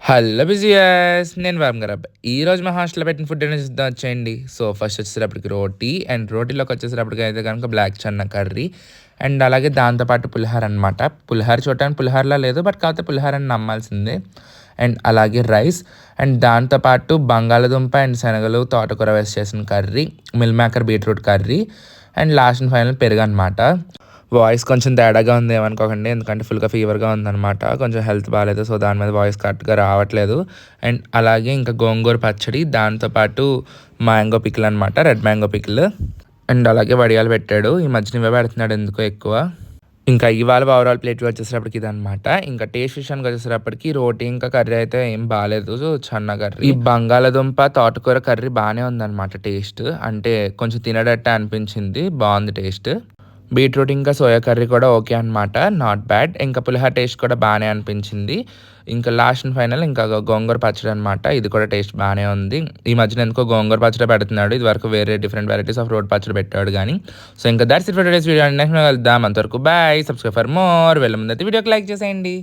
Hello బిజియస్ నేను వరం గరబ్ ఈరోజు మా హాస్టల్లో పెట్టిన ఫుడ్ అనేది చూద్దాం వచ్చేయండి. సో ఫస్ట్ వచ్చేటప్పటికి రోటీ అండ్ రోటీలోకి వచ్చేటప్పటికి అయితే కనుక బ్లాక్ చన్నా కర్రీ అండ్ అలాగే దాంతోపాటు పులిహార అనమాట. పులిహార చూడటానికి పులిహారలా లేదు, బట్ కాకపోతే పులిహార అని నమ్మాల్సిందే. అండ్ అలాగే రైస్ అండ్ దాంతోపాటు బంగాళదుంప అండ్ శనగలు తోటకూర వేసి చేసిన curry, meal maker beetroot curry and last and final పెరుగు అనమాట. వాయిస్ కొంచెం తేడాగా ఉంది ఏమనుకోకండి, ఎందుకంటే ఫుల్గా ఫీవర్గా ఉందన్నమాట. కొంచెం హెల్త్ బాగాలేదు, సో దాని మీద వాయిస్ కరెక్ట్గా రావట్లేదు. అండ్ అలాగే ఇంకా గోంగూర పచ్చడి, దాంతోపాటు మ్యాంగో పికిల్ అనమాట, రెడ్ మ్యాంగో పికిల్. అండ్ అలాగే వడియాలు పెట్టాడు. ఈ మధ్యన ఇవే పెడుతున్నాడు ఎందుకో ఎక్కువ. ఇంకా ఇవాళ ఓవరాల్ ప్లేట్ వచ్చేసేటప్పటికి ఇదనమాట. ఇంకా టేస్ట్ విషయానికి వచ్చేసేటప్పటికి రోటీ ఇంకా కర్రీ అయితే ఏం బాగాలేదు, చన్న కర్రీ. ఈ బంగాళదుంప తోటకూర కర్రీ బాగానే ఉందన్నమాట. టేస్ట్ అంటే కొంచెం తినేటట్టే అనిపించింది, బాగుంది టేస్ట్. బీట్రూట్ ఇంకా సోయా కర్రీ కూడా ఓకే అనమాట, నాట్ బ్యాడ్. ఇంకా పులిహోర టేస్ట్ కూడా బాగానే అనిపించింది. ఇంకా లాస్ట్ అండ్ ఫైనల్ ఇంకా గోంగూర పచ్చడి అనమాట, ఇది కూడా టేస్ట్ బాగానే ఉంది. ఈ మధ్యన ఎందుకో గోంగూర పచ్చడి పెడుతున్నాడు, ఇది వరకు వేరే డిఫరెంట్ వెరైటీస్ ఆఫ్ రోడ్ పచ్చడి పెట్టాడు కానీ. సో ఇంకా that's it for today's video. Next వెళ్దాం, అంతవరకు బాయ్. Subscribe for more. వెళ్ళే ముందు అయితే వీడియోకి లైక్ చేసేయండి.